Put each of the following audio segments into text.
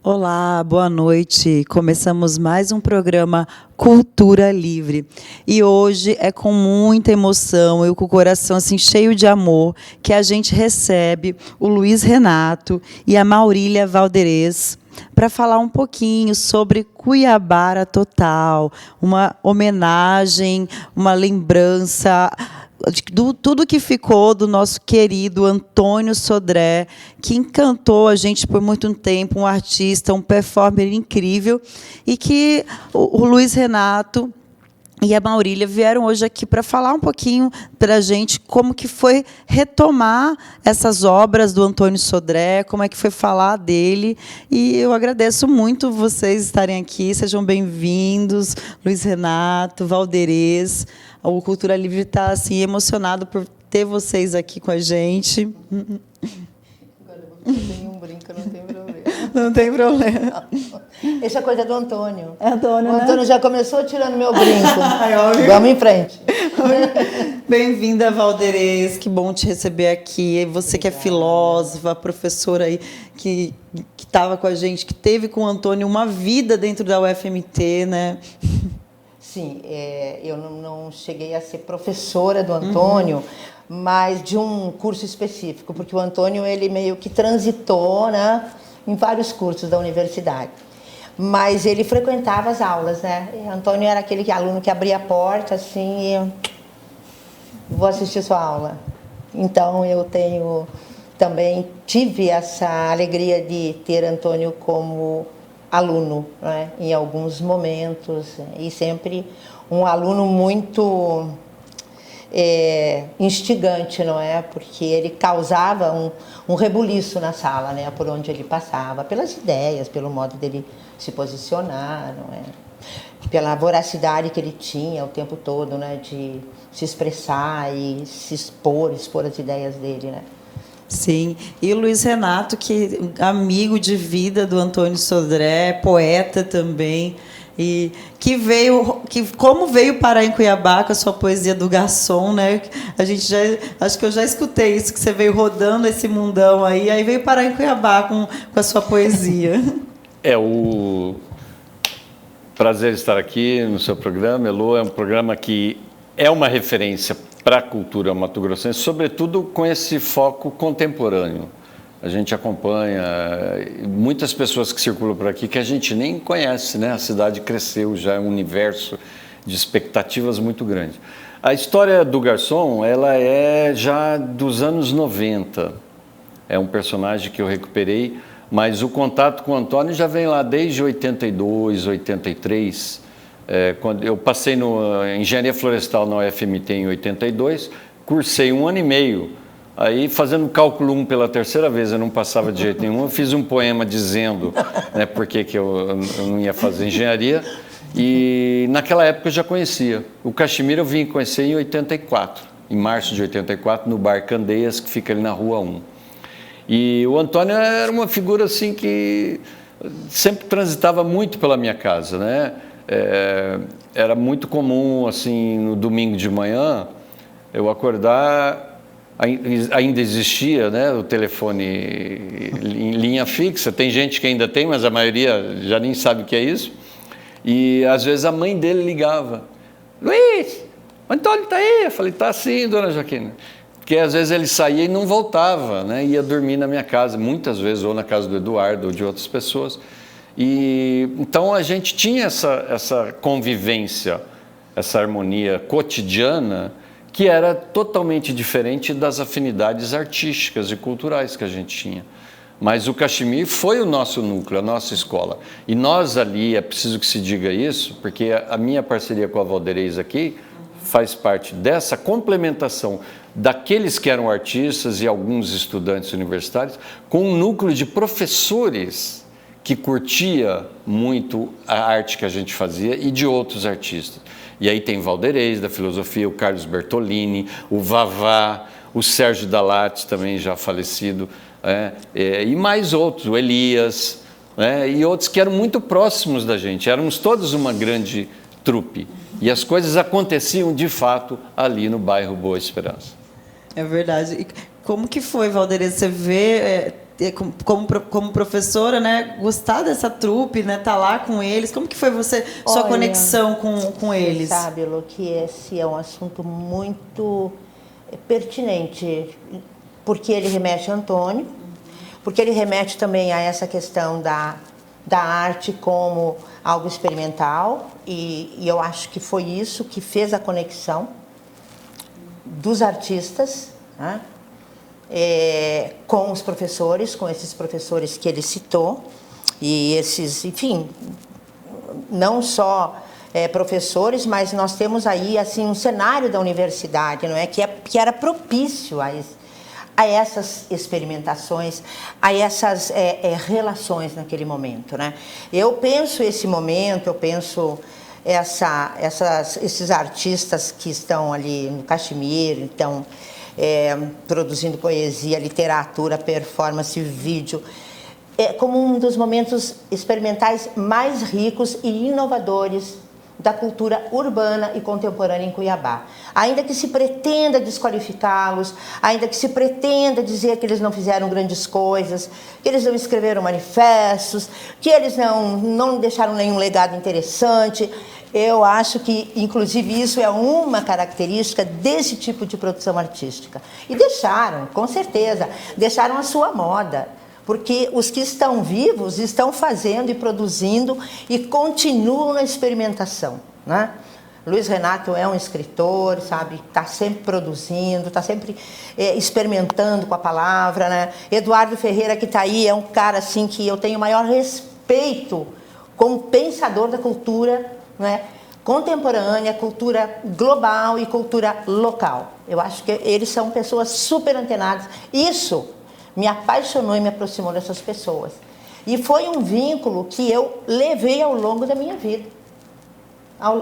Olá, boa noite. Começamos mais um programa Cultura Livre. E hoje é com muita emoção e com o coração assim cheio de amor que a gente recebe o Luiz Renato e a Maurília Valderez para falar um pouquinho sobre Cuiabara Total, uma homenagem, uma lembrança de tudo que ficou do nosso querido Antônio Sodré, que encantou a gente por muito tempo, um artista, um performer incrível, e que o Luiz Renato e a Maurília vieram hoje aqui para falar um pouquinho para a gente como que foi retomar essas obras do Antônio Sodré, como é que foi falar dele. E eu agradeço muito vocês estarem aqui. Sejam bem-vindos, Luiz Renato, Valderez. O Cultura Livre está assim, emocionado por ter vocês aqui com a gente. Agora eu vou fazer um brinco, não tem problema. Não tem problema. Essa é coisa do Antônio. É Antônio, o Antônio, né? Já começou tirando meu brinco. Vamos em frente. Bem-vinda, Valderez. Que bom te receber aqui. Você que é filósofa, professora aí, que estava com a gente, que teve com o Antônio uma vida dentro da UFMT, né? Sim, eu não cheguei a ser professora do Antônio, mas de um curso específico, porque o Antônio ele meio que transitou, né, em vários cursos da universidade. Mas ele frequentava as aulas, né? O Antônio era aquele aluno que abria a porta assim e vou assistir sua aula. Então eu também tive essa alegria de ter Antônio como aluno, né, em alguns momentos, e sempre um aluno muito instigante, não é? Porque ele causava um rebuliço na sala, né, por onde ele passava, pelas ideias, pelo modo dele se posicionar, não é? Pela voracidade que ele tinha o tempo todo, né, de se expressar e se expor as ideias dele, né? Sim, e o Luiz Renato, que amigo de vida do Antônio Sodré, poeta também, e como veio parar em Cuiabá com a sua poesia do Garçom, né? Acho que eu já escutei isso, que você veio rodando esse mundão aí veio parar em Cuiabá com a sua poesia. É o prazer estar aqui no seu programa, Elô. É um programa que é uma referência para a cultura mato-grossense, sobretudo com esse foco contemporâneo. A gente acompanha muitas pessoas que circulam por aqui que a gente nem conhece, né? A cidade cresceu, já é um universo de expectativas muito grande. A história do Garçom, ela é já dos anos 90. É um personagem que eu recuperei, mas o contato com o Antônio já vem lá desde 82, 83. Quando eu passei em Engenharia Florestal na UFMT em 82, cursei 1 ano e meio. Aí, fazendo cálculo 1 pela terceira vez, eu não passava de jeito nenhum. Eu fiz um poema dizendo, né, por que eu não ia fazer engenharia. E naquela época eu já conhecia. O Caxemira eu vim conhecer em 84, em março de 84, no Bar Candeias, que fica ali na Rua 1. E o Antônio era uma figura assim que sempre transitava muito pela minha casa, né? Era muito comum, assim, no domingo de manhã, eu acordar, ainda existia, né, o telefone em linha fixa, tem gente que ainda tem, mas a maioria já nem sabe o que é isso, e às vezes a mãe dele ligava: Luiz, o Antônio está aí? Eu falei: tá sim, dona Joaquina. Porque às vezes ele saía e não voltava, né, ia dormir na minha casa, muitas vezes, ou na casa do Eduardo, ou de outras pessoas. E então a gente tinha essa convivência, essa harmonia cotidiana, que era totalmente diferente das afinidades artísticas e culturais que a gente tinha. Mas o Caxemir foi o nosso núcleo, a nossa escola. E nós ali, é preciso que se diga isso, porque a minha parceria com a Valderez aqui faz parte dessa complementação daqueles que eram artistas e alguns estudantes universitários, com um núcleo de professores que curtia muito a arte que a gente fazia e de outros artistas. E aí tem Valderez, da filosofia, o Carlos Bertolini, o Vavá, o Sérgio Dalates, também já falecido, e mais outros, o Elias, e outros que eram muito próximos da gente. Éramos todos uma grande trupe. E as coisas aconteciam, de fato, ali no bairro Boa Esperança. É verdade. E como que foi, Valderez? Você vê como professora, né, gostar dessa trupe, né, tá lá com eles. Como que foi sua conexão com eles? Sabe, Lu, que esse é um assunto muito pertinente, porque ele remete a Antônio, porque ele remete também a essa questão da arte como algo experimental, e eu acho que foi isso que fez a conexão dos artistas, né, com os professores, com esses professores que ele citou, e esses, enfim, não só professores, mas nós temos aí assim um cenário da universidade, não é, que era propício a essas experimentações, a essas relações naquele momento, né? Eu penso esse momento, eu penso esses artistas que estão ali no Caxemir, então produzindo poesia, literatura, performance, vídeo, como um dos momentos experimentais mais ricos e inovadores da cultura urbana e contemporânea em Cuiabá. Ainda que se pretenda desqualificá-los, ainda que se pretenda dizer que eles não fizeram grandes coisas, que eles não escreveram manifestos, que eles não deixaram nenhum legado interessante, eu acho que, inclusive, isso é uma característica desse tipo de produção artística. E deixaram, com certeza, deixaram a sua moda. Porque os que estão vivos estão fazendo e produzindo e continuam na experimentação, né? Luiz Renato é um escritor, sabe? Está sempre produzindo, está sempre experimentando com a palavra, né? Eduardo Ferreira, que está aí, é um cara assim que eu tenho o maior respeito como pensador da cultura, né, contemporânea, cultura global e cultura local. Eu acho que eles são pessoas super antenadas. Isso me apaixonou e me aproximou dessas pessoas. E foi um vínculo que eu levei ao longo da minha vida.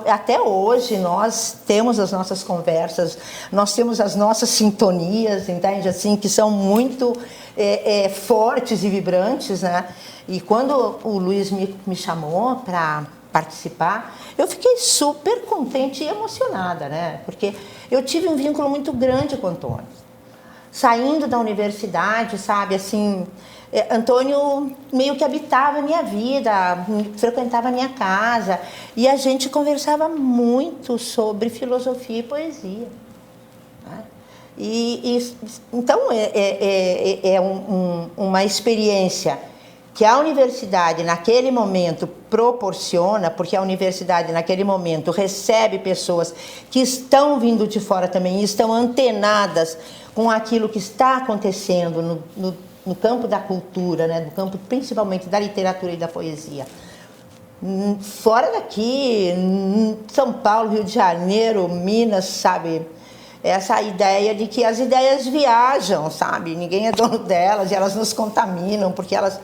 Até hoje nós temos as nossas conversas, nós temos as nossas sintonias, entende? Assim, que são muito fortes e vibrantes, né? E quando o Luiz me chamou para participar, eu fiquei super contente e emocionada, né? Porque eu tive um vínculo muito grande com o Antônio. Saindo da universidade, sabe, assim, Antônio meio que habitava a minha vida, frequentava a minha casa, e a gente conversava muito sobre filosofia e poesia, né? Então, uma experiência que a universidade, naquele momento, proporciona, porque a universidade, naquele momento, recebe pessoas que estão vindo de fora também, e estão antenadas com aquilo que está acontecendo no campo da cultura, né? No campo principalmente da literatura e da poesia. Fora daqui, São Paulo, Rio de Janeiro, Minas, sabe? Essa ideia de que as ideias viajam, sabe? Ninguém é dono delas e elas nos contaminam, porque elas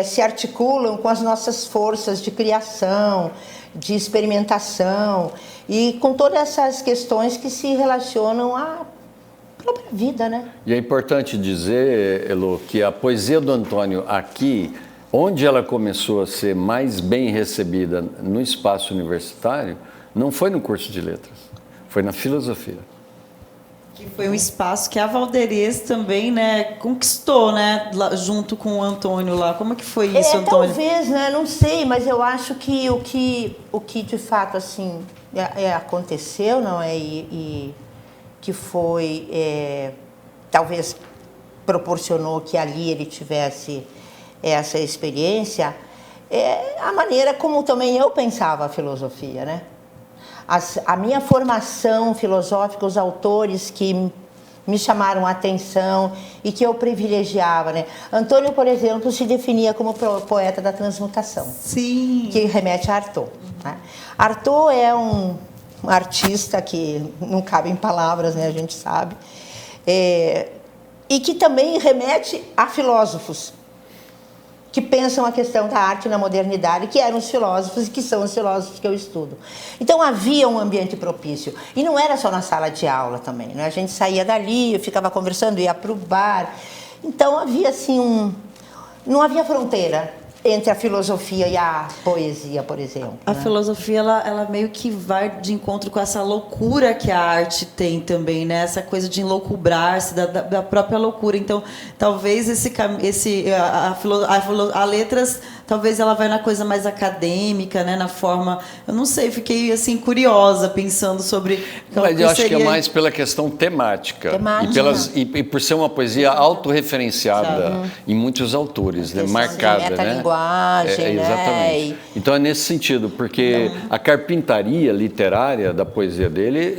se articulam com as nossas forças de criação, de experimentação e com todas essas questões que se relacionam à própria vida, né? E é importante dizer, Elo, que a poesia do Antônio aqui, onde ela começou a ser mais bem recebida no espaço universitário, não foi no curso de letras, foi na filosofia. Que foi um espaço que a Valderez também, né, conquistou, né, lá, junto com o Antônio lá. Como que foi isso, Antônio? Talvez, né, não sei, mas eu acho que o que de fato assim aconteceu, não é, e que foi talvez proporcionou que ali ele tivesse essa experiência, a maneira como também eu pensava a filosofia, né? A minha formação filosófica, os autores que me chamaram a atenção e que eu privilegiava, né? Antônio, por exemplo, se definia como poeta da transmutação. Sim. Que remete a Artaud, né? Artaud é um artista que não cabe em palavras, né? A gente sabe. E que também remete a filósofos que pensam a questão da arte na modernidade, que eram os filósofos e que são os filósofos que eu estudo. Então havia um ambiente propício. E não era só na sala de aula também, né? A gente saía dali, eu ficava conversando, ia para o bar. Então havia assim não havia fronteira. entre a filosofia e a poesia, por exemplo. A né? filosofia, ela meio que vai de encontro com essa loucura que a arte tem também, né? Essa coisa de enloucubrar-se da própria loucura. Então, talvez a letras, talvez ela vai na coisa mais acadêmica, né? Na forma, eu não sei, fiquei assim curiosa pensando sobre. Mas eu acho que é mais pela questão temática. E por ser uma poesia autorreferenciada em muitos autores, né? Marcada, né? Exatamente. Né? Então é nesse sentido, porque a carpintaria literária da poesia dele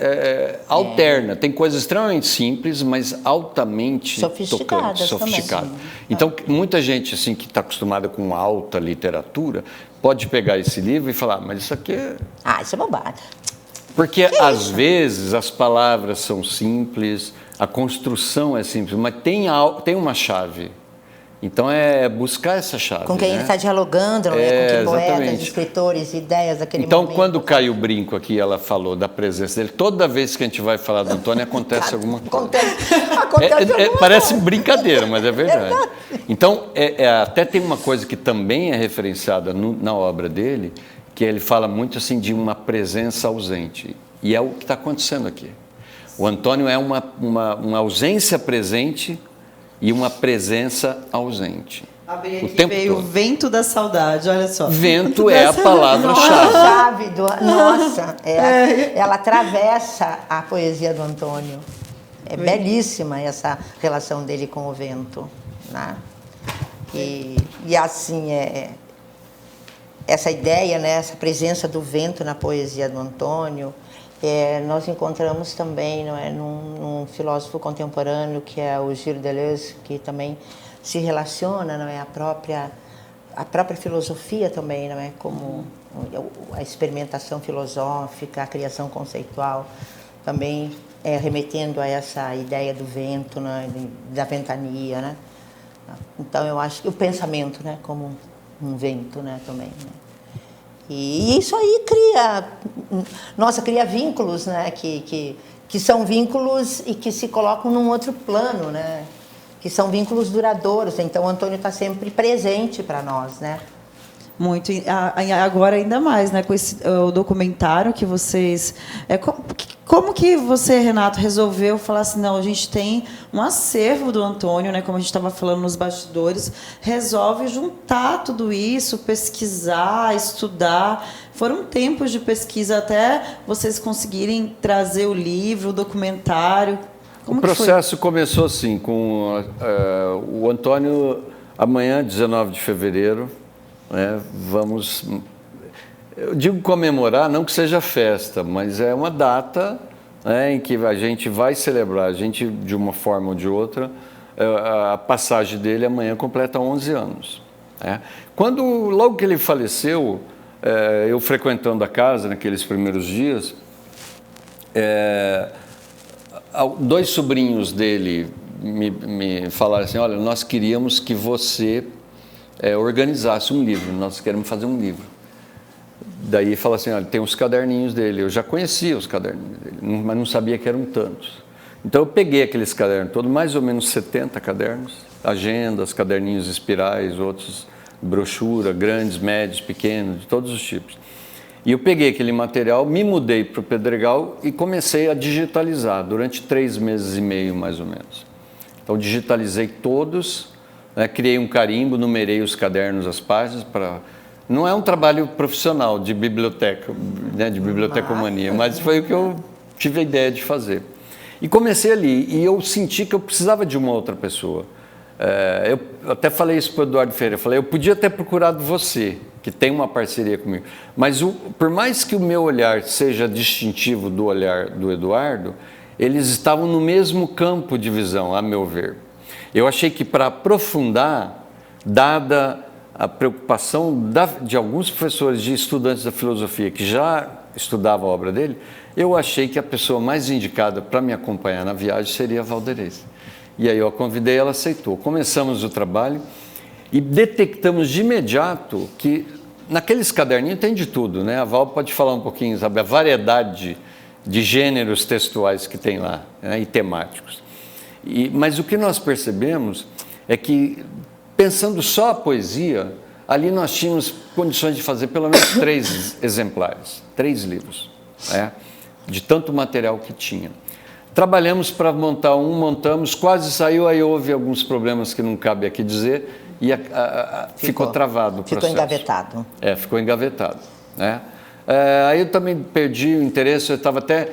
alterna. Tem coisas extremamente simples, mas altamente tocantes, sofisticadas. Então muita gente assim que está acostumada com alta literatura pode pegar esse livro e falar, mas isso aqui é... isso é bobagem. Porque às vezes as palavras são simples, a construção é simples, mas tem uma chave. Então é buscar essa chave. Com quem ele está dialogando, não é? Com que poetas, escritores, ideias daquele então, momento. Então, quando cai o brinco aqui, ela falou da presença dele, toda vez que a gente vai falar do Antônio, acontece alguma coisa. Parece brincadeira, mas é verdade. Então, até tem uma coisa que também é referenciada na obra dele, que ele fala muito assim de uma presença ausente. E é o que está acontecendo aqui. O Antônio é uma ausência presente e uma presença ausente. O tempo veio todo. O vento da saudade, olha só. Vento é a palavra-chave. Nossa, ela atravessa a poesia do Antônio. É belíssima essa relação dele com o vento. Né? E assim, essa ideia, né, essa presença do vento na poesia do Antônio, nós encontramos também, não é, num filósofo contemporâneo que é o Gilles Deleuze, que também se relaciona, não é, a própria filosofia também, não é, como a experimentação filosófica, a criação conceitual, também remetendo a essa ideia do vento, né, da ventania, né? Então eu acho que o pensamento, né, como um vento, né, também, né? E isso aí cria vínculos, né? Que são vínculos e que se colocam num outro plano, né? Que são vínculos duradouros. Então, o Antônio está sempre presente para nós, né? Muito. Agora ainda mais, né? Com o documentário que vocês... Como que você, Renato, resolveu falar assim, não, a gente tem um acervo do Antônio, né? Como a gente estava falando nos bastidores, resolve juntar tudo isso, pesquisar, estudar. Foram tempos de pesquisa até vocês conseguirem trazer o livro, o documentário. O processo começou assim, com o Antônio, amanhã, 19 de fevereiro, vamos, eu digo comemorar, não que seja festa, mas é uma data em que a gente vai celebrar, a gente de uma forma ou de outra, a passagem dele amanhã completa 11 anos. Logo que ele faleceu, eu frequentando a casa naqueles primeiros dias, dois sobrinhos dele me falaram assim, olha, nós queríamos que você organizasse um livro, nós queremos fazer um livro. Daí fala assim, olha, tem os caderninhos dele, eu já conhecia os caderninhos dele, mas não sabia que eram tantos. Então eu peguei aqueles cadernos todos, mais ou menos 70 cadernos, agendas, caderninhos espirais, outros brochura, grandes, médios, pequenos, de todos os tipos. E eu peguei aquele material, me mudei para o Pedregal e comecei a digitalizar durante 3 meses e meio, mais ou menos. Então digitalizei todos, criei um carimbo, numerei os cadernos, as páginas para... Não é um trabalho profissional de biblioteca, de bibliotecomania, mas foi o que eu tive a ideia de fazer. E comecei ali, e eu senti que eu precisava de uma outra pessoa. Eu até falei isso para o Eduardo Ferreira, eu falei, eu podia ter procurado você, que tem uma parceria comigo, mas por mais que o meu olhar seja distintivo do olhar do Eduardo, eles estavam no mesmo campo de visão, a meu ver. Eu achei que para aprofundar, dada a preocupação de alguns professores de estudantes da filosofia que já estudavam a obra dele, eu achei que a pessoa mais indicada para me acompanhar na viagem seria a Valderez. E aí eu a convidei, ela aceitou. Começamos o trabalho e detectamos de imediato que naqueles caderninhos tem de tudo, né? A Val pode falar um pouquinho, sabe, a variedade de gêneros textuais que tem lá, né? E temáticos. Mas o que nós percebemos é que, pensando só a poesia, ali nós tínhamos condições de fazer pelo menos 3 exemplares, 3 livros, né? De tanto material que tinha. Trabalhamos para montar montamos, quase saiu, aí houve alguns problemas que não cabe aqui dizer, e ficou travado o processo. Ficou engavetado. Ficou engavetado, né? Aí eu também perdi o interesse, eu estava até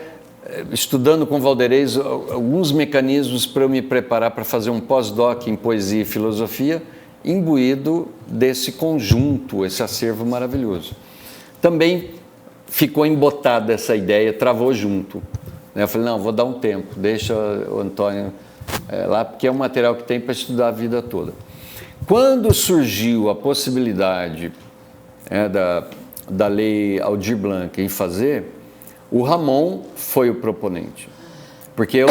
estudando com o Valderez alguns mecanismos para eu me preparar para fazer um pós-doc em poesia e filosofia, imbuído desse conjunto, esse acervo maravilhoso. Também ficou embotada essa ideia, travou junto. Eu falei, não, vou dar um tempo, deixa o Antônio lá, porque é um material que tem para estudar a vida toda. Quando surgiu a possibilidade da lei Aldir Blanc em fazer, o Ramon foi o proponente, porque eu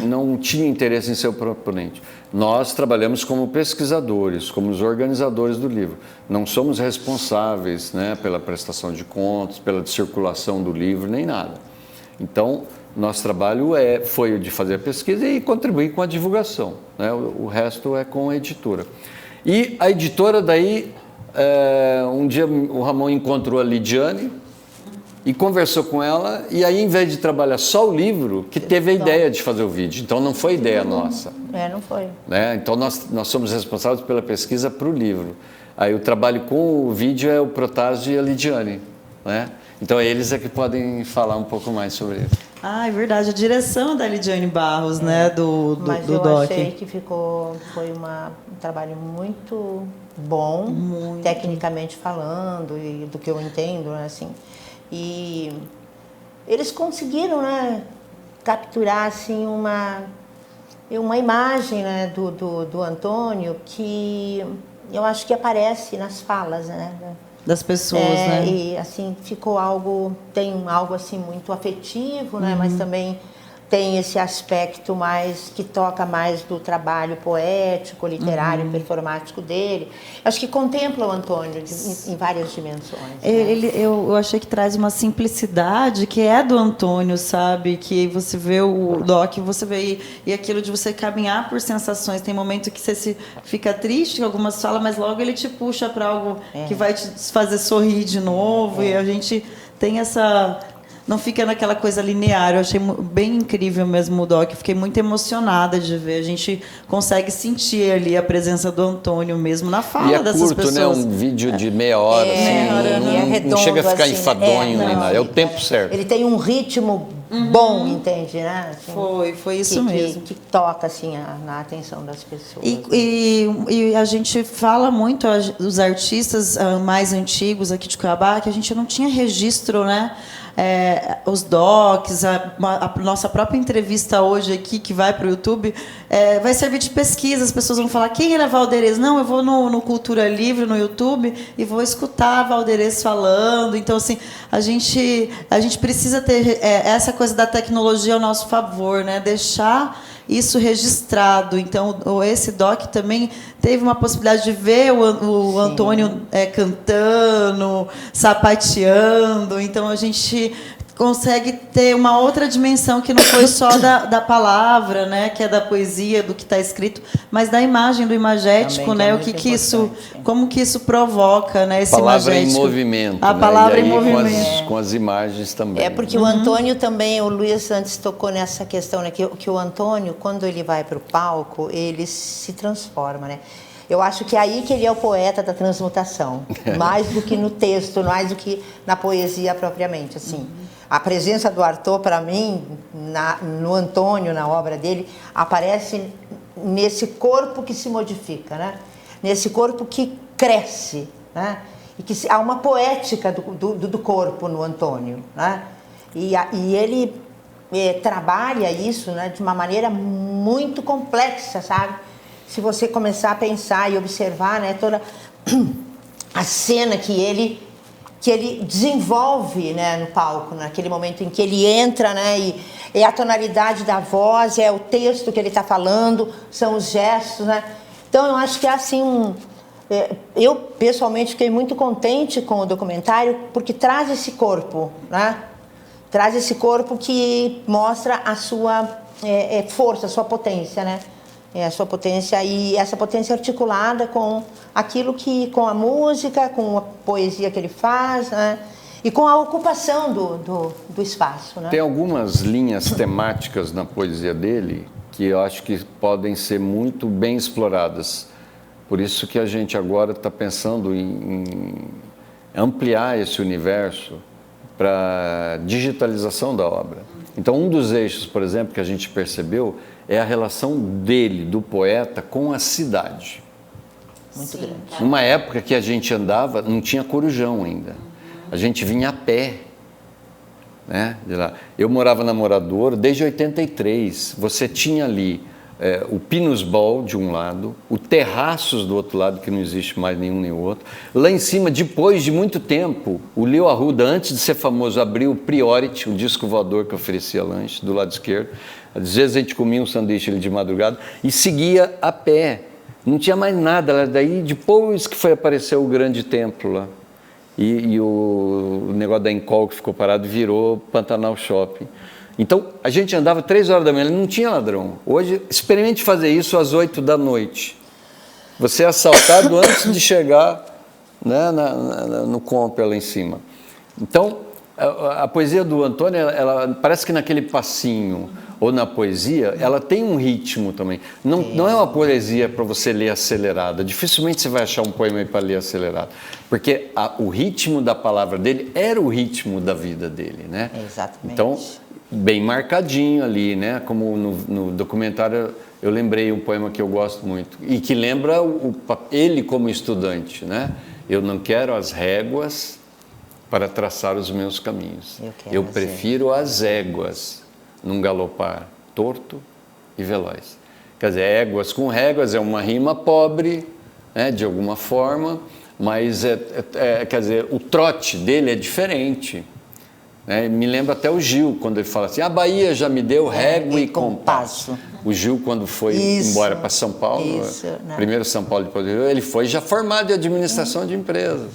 não tinha interesse em ser o proponente. Nós trabalhamos como pesquisadores, como os organizadores do livro. Não somos responsáveis, né, pela prestação de contas, pela circulação do livro, nem nada. Então, nosso trabalho foi o de fazer a pesquisa e contribuir com a divulgação, né? O resto é com a editora. E a editora daí, um dia o Ramon encontrou a Lidiane e conversou com ela, e aí, em vez de trabalhar só o livro, que teve a ideia de fazer o vídeo. Então, não foi ideia nossa. Não foi. Né? Então, nós somos responsáveis pela pesquisa para o livro. Aí, o trabalho com o vídeo é o Protásio e a Lidiane, né? Então, eles é que podem falar um pouco mais sobre isso. Ah, é verdade. A direção da Lidiane Barros, né, do Mas do eu doc. achei que foi um trabalho muito bom, tecnicamente falando, e do que eu entendo, né, assim. E eles conseguiram, né, capturar assim, uma imagem, né, do Antônio que eu acho que aparece nas falas, né, das pessoas, né? E assim tem algo assim muito afetivo, né, mas também tem esse aspecto mais que toca mais do trabalho poético, literário, performático dele. Acho que contempla o Antônio em várias dimensões. Eu achei que traz uma simplicidade que é do Antônio, sabe? Que você vê o doc, você vê e aquilo de você caminhar por sensações. Tem momento que você fica triste, algumas falas, mas logo ele te puxa para algo que vai te fazer sorrir de novo. E a gente tem essa... Não fica naquela coisa linear. Eu achei bem incrível mesmo o doc. Fiquei muito emocionada de ver. A gente consegue sentir ali a presença do Antônio mesmo na fala dessas pessoas. É curto, né? Um vídeo de meia hora, assim, não chega a ficar assim, enfadonho nem nada. É o tempo certo. Ele tem um ritmo bom, entende, né? Assim, foi isso mesmo. Que toca assim na atenção das pessoas. E a gente fala muito, os artistas mais antigos aqui de Cuiabá, que a gente não tinha registro, né? Os docs, a nossa própria entrevista hoje aqui, que vai para o YouTube, vai servir de pesquisa. As pessoas vão falar, quem era Valderez? Não, eu vou no Cultura Livre, no YouTube, e vou escutar Valderez falando. Então, assim, a gente precisa ter essa coisa da tecnologia ao nosso favor, né? Deixar isso registrado. Então, esse doc também teve uma possibilidade de ver o Antônio cantando, sapateando. Então, a gente consegue ter uma outra dimensão que não foi só da palavra, né, que é da poesia, do que está escrito, mas da imagem, do imagético, né, como que isso provoca, né, esse palavra imagético. Em movimento, a né? palavra e aí, em movimento, com as imagens também. Porque o Antônio também, o Luiz antes tocou nessa questão, né, que o Antônio, quando ele vai para o palco, ele se transforma, né? Eu acho que é aí que ele é o poeta da transmutação, mais do que no texto, mais do que na poesia propriamente, assim. A presença do Arthur, para mim, no Antônio, na obra dele, aparece nesse corpo que se modifica, né? Nesse corpo que cresce, né? E que há uma poética do corpo no Antônio, né? E ele trabalha isso, né, de uma maneira muito complexa, sabe? Se você começar a pensar e observar, né, toda a cena que ele desenvolve, né, no palco, naquele momento em que ele entra, né, e a tonalidade da voz, é o texto que ele está falando, são os gestos, né? Então, eu acho que é assim eu, pessoalmente, fiquei muito contente com o documentário, porque traz esse corpo, né? Traz esse corpo que mostra a sua força, a sua potência, né? É a sua potência, e essa potência articulada com aquilo com a música, com a poesia que ele faz, né? E com a ocupação do espaço, né? Tem algumas linhas temáticas na poesia dele que eu acho que podem ser muito bem exploradas. Por isso que a gente agora está pensando em ampliar esse universo para digitalização da obra. Então, um dos eixos, por exemplo, que a gente percebeu é a relação dele, do poeta, com a cidade. Muito grande. Numa época que a gente andava, não tinha Corujão ainda. A gente vinha a pé, né, de lá. Eu morava na Moradouro desde 83. Você tinha ali o Pinus Ball de um lado, o Terraços do outro lado, que não existe mais nenhum nem o outro. Lá em cima, depois de muito tempo, o Leo Arruda, antes de ser famoso, abriu o Priority, um disco voador que oferecia lanche, do lado esquerdo. Às vezes a gente comia um sanduíche ali de madrugada e seguia a pé. Não tinha mais nada. Daí, depois que foi aparecer o grande templo lá, e o negócio da Encol que ficou parado virou Pantanal Shopping. Então, a gente andava 3 horas da manhã, não tinha ladrão. Hoje, experimente fazer isso às 8 da noite. Você é assaltado antes de chegar, né, no Compra lá em cima. Então, a poesia do Antônio, ela parece que naquele passinho ou na poesia, ela tem um ritmo também. Não é uma poesia para você ler acelerada. Dificilmente você vai achar um poema aí para ler acelerado. Porque o ritmo da palavra dele era o ritmo da vida dele, né? Exatamente. Então, bem marcadinho ali, né? Como no documentário eu lembrei um poema que eu gosto muito e que lembra ele como estudante, né? Eu não quero as réguas para traçar os meus caminhos. Eu prefiro as éguas num galopar torto e veloz. Quer dizer, éguas com réguas é uma rima pobre, né, de alguma forma, mas quer dizer, o trote dele é diferente. Né? Me lembra até o Gil, quando ele fala assim, a Bahia já me deu régua e compasso. O Gil, quando foi embora para São Paulo, né? Primeiro São Paulo, depois ele foi já formado em administração de empresas.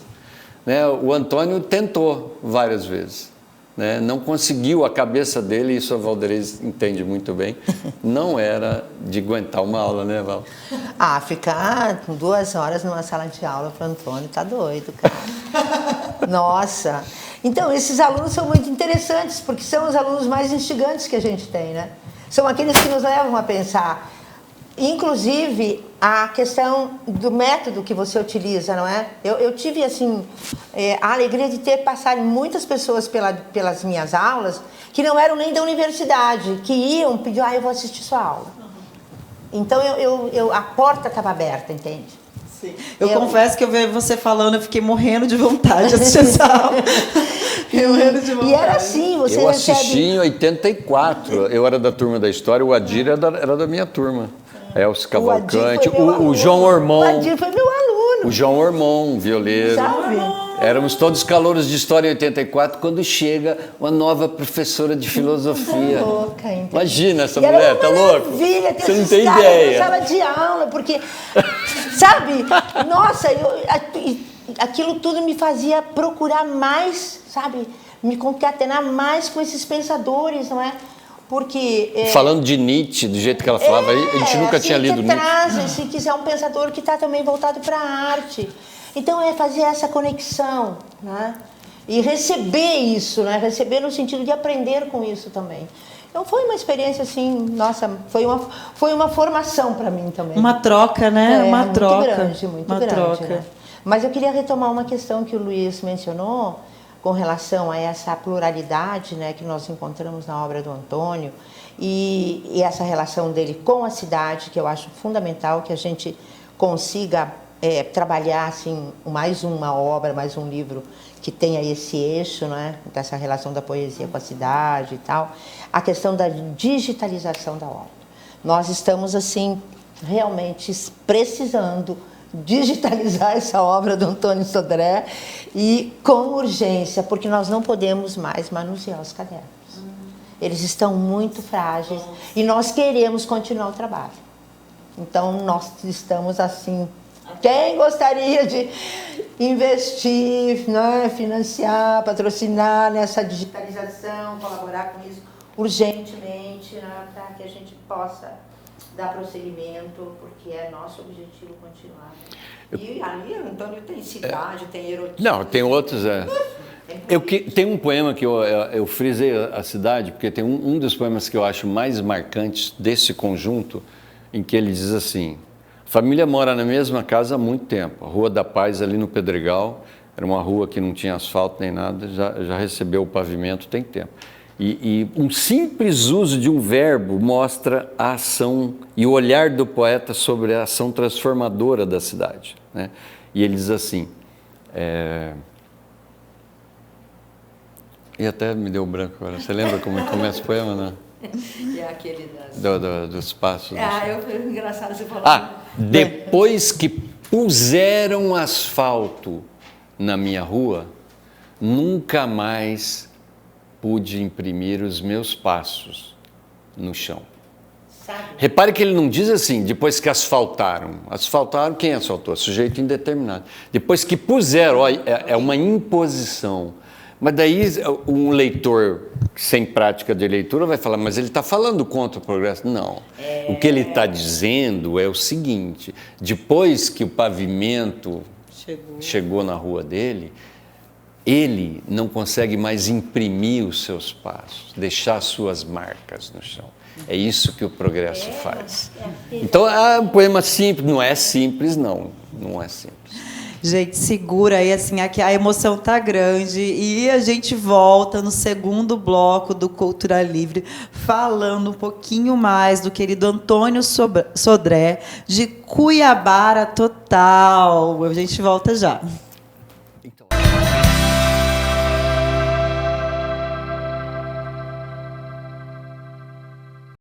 Né? O Antônio tentou várias vezes. Né? Não conseguiu, a cabeça dele, isso a Valderez entende muito bem, não era de aguentar uma aula, né, Val? Ficar 2 horas numa sala de aula para o Antônio, tá doido, cara. Nossa! Então, esses alunos são muito interessantes, porque são os alunos mais instigantes que a gente tem, né? São aqueles que nos levam a pensar. Inclusive, a questão do método que você utiliza, não é? Eu tive, assim, a alegria de ter passado muitas pessoas pelas minhas aulas que não eram nem da universidade, que iam pedir, eu vou assistir sua aula. Então, a porta estava aberta, entende? Sim. Eu confesso que eu vi você falando, eu fiquei morrendo de vontade de assistir essa aula. Morrendo de vontade. E era assim, você Eu assisti em 84, eu era da turma da História, o Adir era da minha turma. Elcio Cavalcante, o João Ormond. O Adir foi meu aluno. O João Ormond, violeiro. Sabe? Éramos todos calouros de História em 84, quando chega uma nova professora de filosofia. Tá louca, entendeu? Imagina essa mulher, tá louca? Você não tem ideia. Na sala de aula, porque, sabe? Nossa, aquilo tudo me fazia procurar mais, sabe? Me concatenar mais com esses pensadores, não é? Porque... Falando de Nietzsche, do jeito que ela falava, a gente nunca tinha lido Nietzsche. Se quiser um pensador que está também voltado para a arte. Então, é fazer essa conexão, né? E receber isso, né? Receber no sentido de aprender com isso também. Então, foi uma experiência, assim, nossa, foi uma formação para mim também. Uma troca, né? Uma troca. Muito grande. Né? Mas eu queria retomar uma questão que o Luiz mencionou, com relação a essa pluralidade, né, que nós encontramos na obra do Antônio e essa relação dele com a cidade, que eu acho fundamental que a gente consiga trabalhar assim, mais uma obra, mais um livro que tenha esse eixo, né, dessa relação da poesia com a cidade e tal, a questão da digitalização da obra. Nós estamos assim realmente precisando digitalizar essa obra do Antônio Sodré e com urgência, porque nós não podemos mais manusear os cadernos. Eles estão muito frágeis e nós queremos continuar o trabalho. Então, nós estamos assim... Quem gostaria de investir, né, financiar, patrocinar nessa digitalização, colaborar com isso urgentemente, né, para que a gente possa dar prosseguimento, porque é nosso objetivo continuar. E ali, Antônio, tem cidade, tem erotismo. Não, tem outros. Tem um poema que eu frisei a cidade, porque tem um dos poemas que eu acho mais marcantes desse conjunto, em que ele diz assim: a família mora na mesma casa há muito tempo. A Rua da Paz, ali no Pedregal, era uma rua que não tinha asfalto nem nada, já recebeu o pavimento tem tempo. E um simples uso de um verbo mostra a ação e o olhar do poeta sobre a ação transformadora da cidade, né? E ele diz assim, e até me deu branco agora, você lembra como começa o poema, né? É aquele dos passos. Eu engraçado você falar. Depois que puseram asfalto na minha rua, nunca mais pude imprimir os meus passos no chão. Sabe? Repare que ele não diz assim, depois que asfaltaram. Asfaltaram, quem asfaltou? Sujeito indeterminado. Depois que puseram, ó, é uma imposição. Mas daí um leitor sem prática de leitura vai falar, mas ele está falando contra o progresso. Não. O que ele está dizendo é o seguinte, depois que o pavimento chegou na rua dele, ele não consegue mais imprimir os seus passos, deixar suas marcas no chão. É isso que o progresso faz. Então, um poema simples, não é simples, não é simples. Gente, segura aí, assim, aqui a emoção tá grande e a gente volta no segundo bloco do Cultura Livre, falando um pouquinho mais do querido Antônio Sodré, de Cuiabara Total. A gente volta já.